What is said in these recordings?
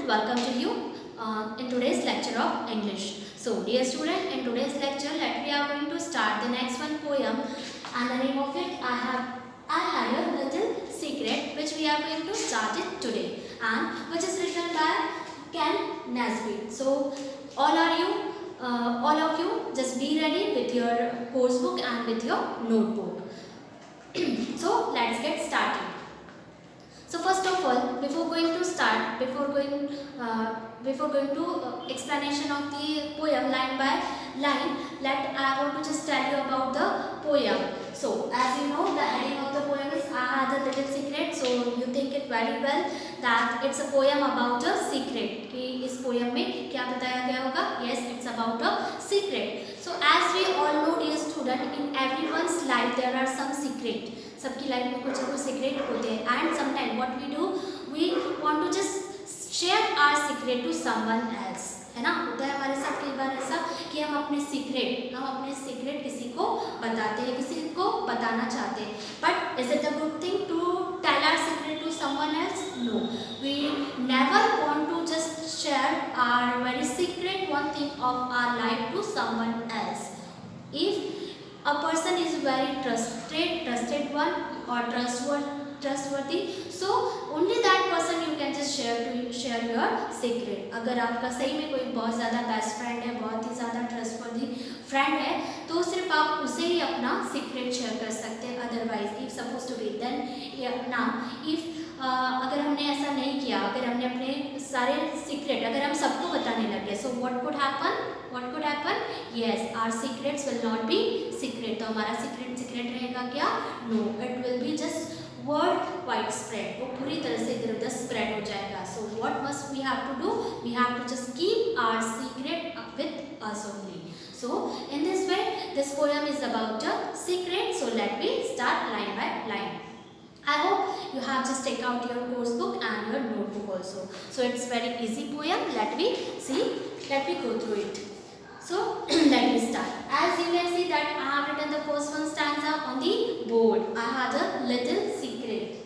welcome to you in today's lecture of English. So dear student, in today's lecture we are going to start the next one poem, and the name of it I had a little secret, which we are going to start it today, and which is written by Ken Nesbitt. So all of you just be ready with your course book and with your notebook. So let's get started. So first of all, before going to explanation of the poem line by line, I want to just tell you about the poem. So as you know, the heading of the poem is I Had a Little Secret. So you think it very well that it's a poem about a secret. कि इस poem में क्या बताया गया होगा? Yes, it's about a secret. So as we all know, dear student, in everyone's life there are some secret. सबकी life में कुछ ना कुछ सीक्रेट होते हैं, and sometime what we do, we want to just share our secret to someone else, है ना. होता है हमारे साथ कई बार ऐसा कि हम अपने सीक्रेट किसी को बताते हैं, किसी को बताना चाहते हैं. But is it a good thing to tell our secret to someone else? No, we never want to just share our very secret one thing of our life to someone else. If a person is very trusted one or trustworthy, so only that person you can just share your secret. अगर आपका सही में कोई बहुत ज़्यादा best friend है, बहुत ही ज़्यादा ट्रस्टवर्दी फ्रेंड है, तो सिर्फ आप उसे ही अपना सीक्रेट शेयर कर सकते हैं. Otherwise if suppose to be then now if अगर हमने ऐसा नहीं किया, अगर हमने अपने सारे सीक्रेट अगर हम सबको बताने लगे, so what could happen? Yes, our secrets will not be secret. तो हमारा सीक्रेट रहेगा क्या? No, it will be just world wide spread. वो पूरी तरह से इधर उधर स्प्रेड हो जाएगा. So what must we have to do? We have to just keep our secret with us only. So in this way, this poem is about a secret. So let me start line by line. I hope you have just take out your course book and your notebook also. So it's very easy poem. Let me go through it. So let me start. As you can see that I have written the first one stanza on the board. I had a little secret.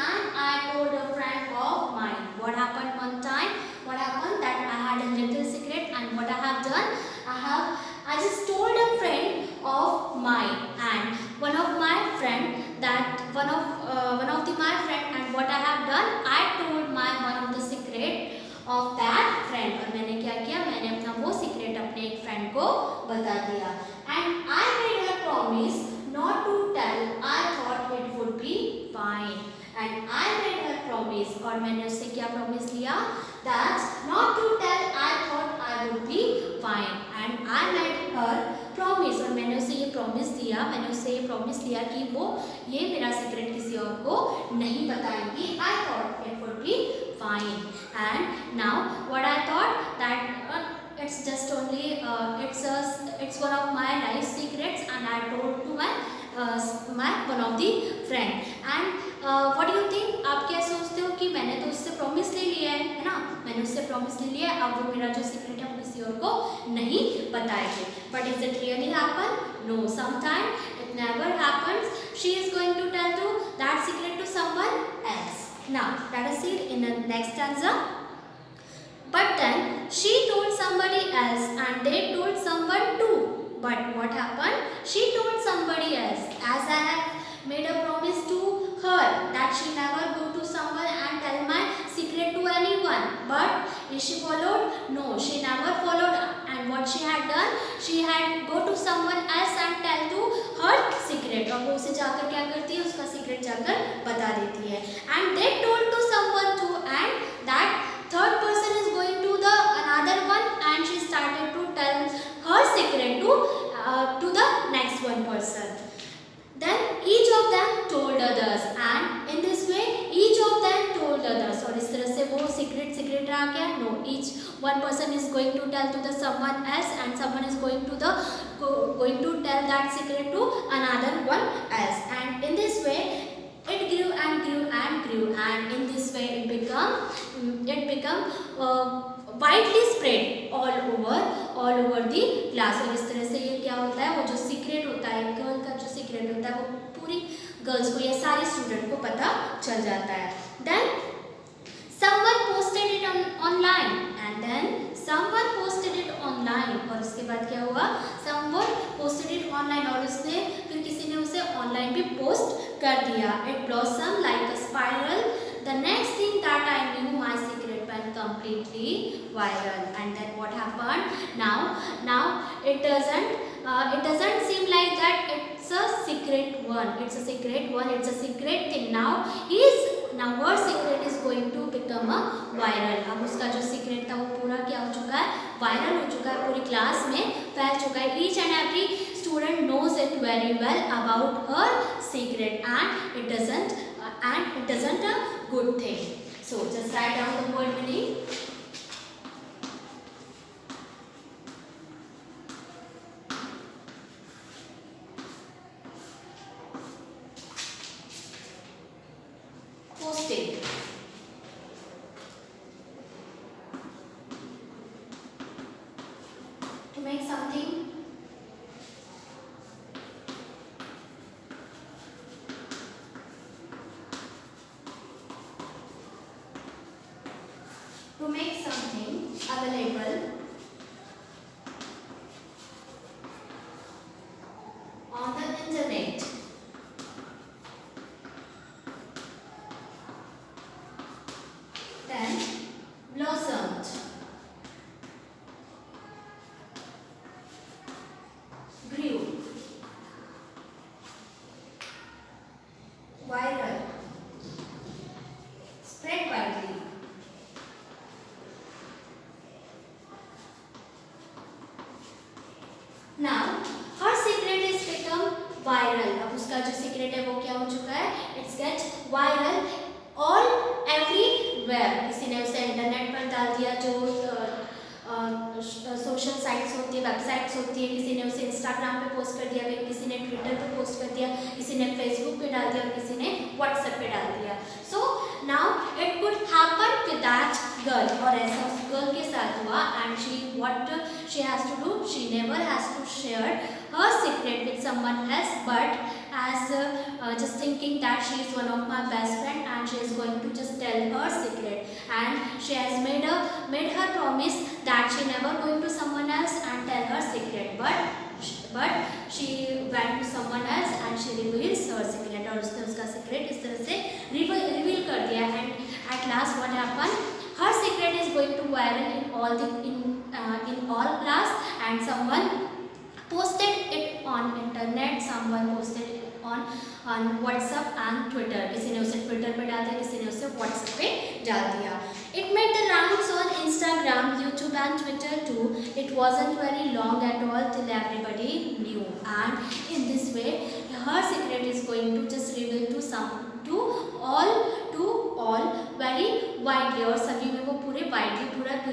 And I told a friend of mine. What happened one time? What happened that I had a little secret, and what I have done? I just told a friend of mine, and one of my friend, and what I have done, I told one of the secret of that friend. और मैंने क्या किया? मैंने अपना वो secret अपने एक friend को बता दिया. And I made her promise not to tell. I thought it would be fine. And I made her promise, और मैंने उससे क्या प्रॉमिस लिया? That not to tell. I thought I would be fine. And I made her promise, और मैंने उसे ये promise लिया कि वो ये मेरा सीक्रेट किसी और को नहीं बताएंगी. I thought it would be fine. And now what I thought that it's just only it's one of my life secrets, and I told to my one of the friend. And what do you think? आप क्या सोचते हो कि मैंने तो उससे promise ले लिया है ना? मैंने उससे प्रॉमिस ले लिया है, अब वो मेरा जो सीक्रेट है वो किसी और को नहीं बताएगी. But is it really happen? No, sometimes it never happens. She is going to tell that secret to someone else. Now let us see it in the next stanza. But then she told somebody else, and they told someone too. But what happened? She told somebody else, as I have made a promise to her that she never go to someone and tell my secret to anyone. But is she followed? No, she never followed. And what she had done? She had go to someone else and tell to her secret. और वो उसे जाकर क्या करती है? उसका secret जाकर बता देती है. And they told to someone too, and that third person is going to the another one, and she started to tell her secret to the next one person. Then each of them told others, and in this way each of them told others. और इस तरह से वो secret रहा क्या? No, each one person is going to tell to the someone else, and someone is going to tell that secret to another one else. And in this way it grew and grew and grew, and in this way it become widely spread all over the class. और इस तरह से ये क्या होता है? वो जो सीक्रेट होता है, गर्ल का जो सीक्रेट होता है, वो पूरी गर्ल्स को या सारे स्टूडेंट को पता चल जाता है. Then someone online and then someone posted it online और उसके बाद क्या हुआ, someone posted it online और उसने फिर किसी ने उसे online भी post कर दिया. It blossomed like a spiral. The next thing that I knew, my secret went completely viral. And then what happened? Now it doesn't seem like that it's a secret one. It's a secret one. It's a secret thing. Now her secret is going to become a viral. अब उसका जो secret था वो पूरा क्या हो चुका है, viral हो चुका है, पूरी class में फैल चुका है. Each and every student knows it very well about her secret, and it doesn't a good thing. So just write down the word meaning. Posting. To make something available on the internet. Then blossomed. Grew. Viral. Spread widely. Now her secret is become viral. अब उसका जो secret है वो क्या हो चुका है? It's get viral all everywhere. किसी ने उसे इंटरनेट पर डाल दिया, जो सोशल साइट्स होती है, वेबसाइट्स होती है, किसी ने उसे इंस्टाग्राम पे पोस्ट कर दिया, किसी ने ट्विटर पे पोस्ट कर दिया, किसी ने फेसबुक पे डाल दिया, किसी ने व्हाट्सएप पे डाल दिया. So now it could happen with that girl. और ऐसा उस गर्ल के साथ हुआ. And what she has to do, she never has to share her secret with someone else, but as just thinking that she is one of my best friend and she is going to just tell her secret, and she has made her promise that she never going to someone else and tell her secret, but she went to someone else and she reveals her secret. और उसने उसका secret इस तरह से reveal कर दिया. And at last what happened? Her secret is going to viral in all class, and someone posted it on internet, someone posted it on WhatsApp and Twitter. किसी ने उसे Twitter पे डाल दिया, किसी ने उसे WhatsApp पे डाल दिया. It made the rounds on Instagram, YouTube and Twitter too. It wasn't very long at all till everybody knew, and in this way her secret is going to just reveal to all very widely, और सभी में वो पूरी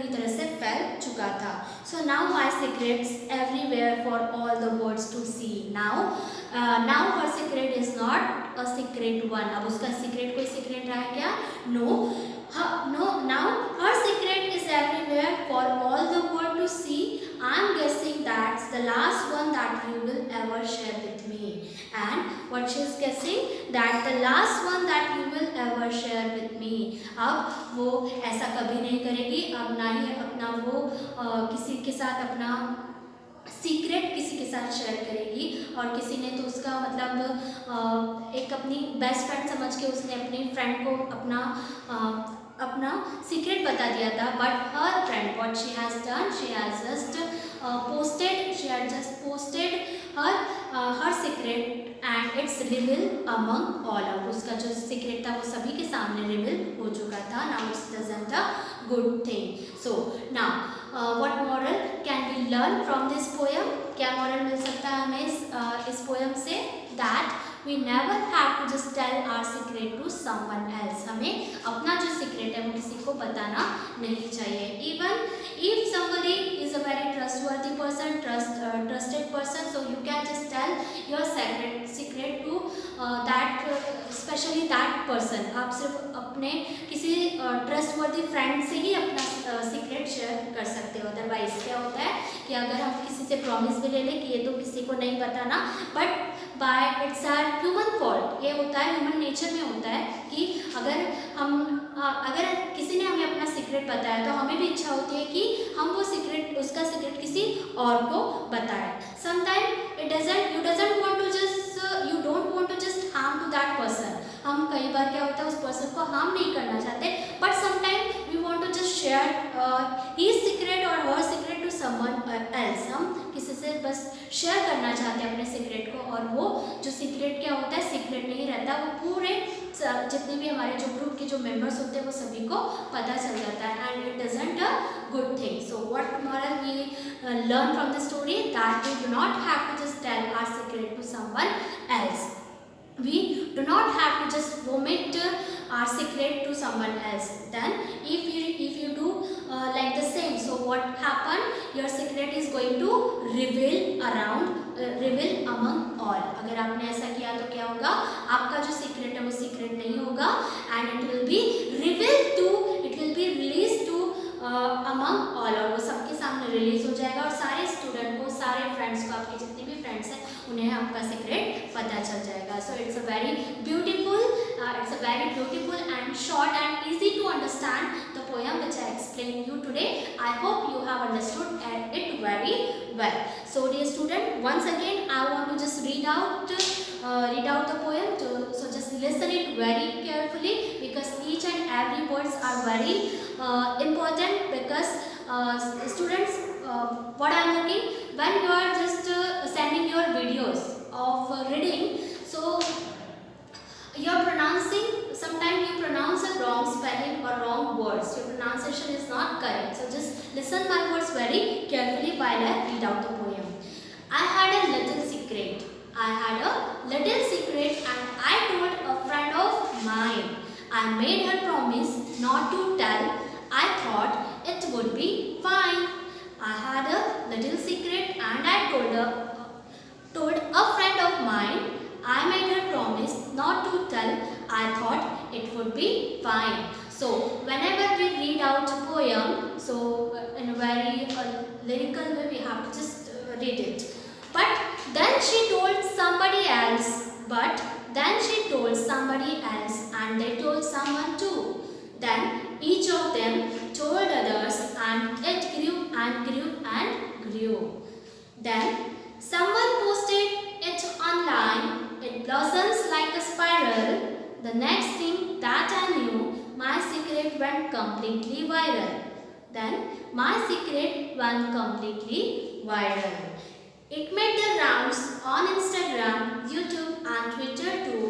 तरह से फैल चुका था. So now my secrets everywhere for all the words to see. Now her secret is not a secret one. अब उसका secret कोई secret रहा क्या? No. Now her secret is everywhere for all the world to see. I'm guessing that's the last one that you will ever share with me. And what she is guessing, that the last one that you will ever share with me. अब वो ऐसा कभी नहीं करेगी. अब ना ही अपना वो किसी के साथ अपना सीक्रेट किसी के साथ शेयर करेगी. और किसी ने तो उसका मतलब एक अपनी बेस्ट फ्रेंड समझ के उसने अपनी फ्रेंड को अपना सीक्रेट बता दिया था. But her friend what she has done, she had just posted her secret and it's revealed among all. अब उसका जो सीक्रेट था वो सभी के सामने रिवील हो चुका था. Now it doesn't a good thing. So now what moral can we learn from this poem? क्या moral मिल सकता है हमें इस poem से? That we never have to just tell our secret to someone else. हमें अपना जो secret है वो किसी को बताना नहीं चाहिए. Even if somebody is a very trustworthy person, trusted person, so you can just tell your secret to that especially that person. आप सिर्फ अपने किसी trustworthy friend से ही अपना secret share कर सकते हो. Otherwise क्या होता है कि अगर हम किसी से promise भी ले लें कि ये तो किसी को नहीं बताना, but by it's our human fault. ये होता है ह्यूमन नेचर में होता है कि अगर किसी ने हमें अपना सीक्रेट बताया तो हमें भी इच्छा होती है कि हम वो सीक्रेट उसका सीक्रेट किसी और को बताएं। Sometime it doesn't you don't want to just harm to that person. हम कई बार क्या होता है उस पर्सन को हार्म नहीं करना चाहते, but sometime we want to just share his secret और her secret to someone else. हम किसी से बस शेयर करना चाहते हैं अपने सीक्रेट को, और वो जो सीक्रेट क्या होता है, सीक्रेट नहीं रहता, वो पूरे जितने भी हमारे जो ग्रुप के जो मेंबर्स होते हैं वो सभी को पता चल जाता है, and it doesn't a good thing. So what moral we learn from the story, that we do not have to just tell our secret to someone else. We do not have to just vomit our secret to someone else. Then if you do like the same, so what happen, your secret is going to reveal among all. अगर आपने ऐसा किया तो क्या होगा, आपका जो secret है वो सीक्रेट नहीं होगा, and it will be released to among all, और वो सबके सामने रिलीज हो जाएगा, और सारे स्टूडेंट को, सारे फ्रेंड्स को, आपके जितने भी फ्रेंड्स हैं उन्हें आपका सीक्रेट पता चल जाएगा। So it's a very beautiful and short and easy to understand the poem which I explained you today. I hope you have understood it very well. So dear student, once again I want to just read out the poem, so just listen it very carefully, because each and every words are very important, because students, what I am looking, when you are just sending your videos of reading, so you are pronouncing, sometimes you pronounce a wrong spelling or wrong words, your pronunciation is not correct. So just listen my words very carefully while I read out the poem. I had a little secret. And I told a friend of mine. I made her promise not to tell. I thought it would be fine. I had a little secret and I told a friend of mine. I made her promise not to tell. I thought it would be fine. So whenever we read out a poem, so in a very lyrical way, we have to just read it. But then she told somebody else. And they told someone too. Then each of them told others, and it grew and grew and grew. Then someone posted it online. It blossoms like a spiral. The next thing that I knew, my secret went completely viral. Then my secret went completely viral. It made the rounds on Instagram, YouTube and Twitter too.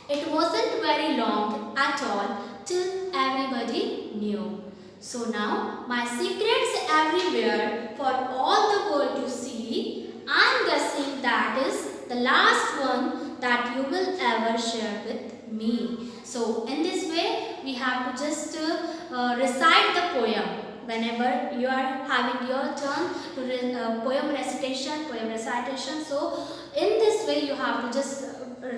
It wasn't very long at all till everybody knew. So now my secret's everywhere for all the world to see. I'm guessing that is the last one that you will ever share with me. So in this way we have to just recite the poem. Whenever you are having your turn to poem recitation, so in this way you have to just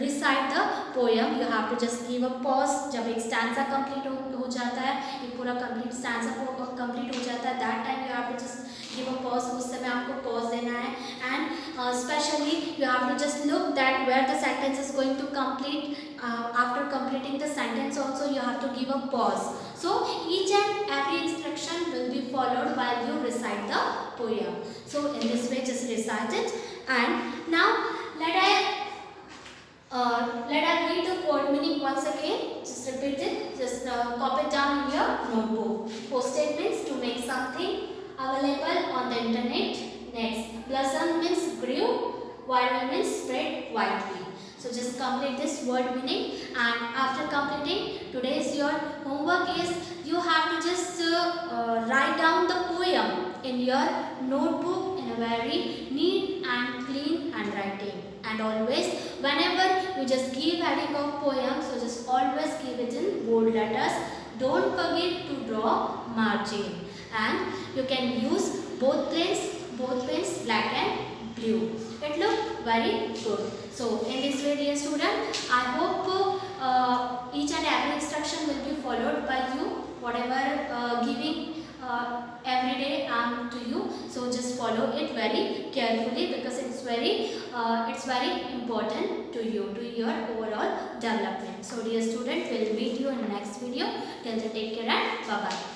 recite the poem. You have to just give a pause. जब एक stanza complete हो जाता है, एक पूरा complete stanza complete हो जाता है, that time you have to just give a pause. उस समय आपको pause देना है, and especially you have to just look that where the sentence is going to complete. After completing the sentence also you have to give a pause. So each and every instruction will be followed while you recite the poem. So in this way just recite it. And now let I read the word meaning once again. Just repeat it. Just copy it down in your notebook. Posted means to make something available on the internet. Next, blossom means grew. Viral means spread widely. So just complete this word meaning, and after completing, today's your homework is you have to just write down the poem in your notebook in a very neat and clean handwriting. And always whenever you just keep adding of poem, so just always keep it in bold letters. Don't forget to draw margin, and you can use both pens black and blue. It look very good. So in this way dear student, I hope each and every instruction will be followed by you, whatever giving every day to you. So just follow it very carefully, because it's it's very important to you, to your overall development. So dear student, we'll meet you in the next video. Till then, take care and bye bye.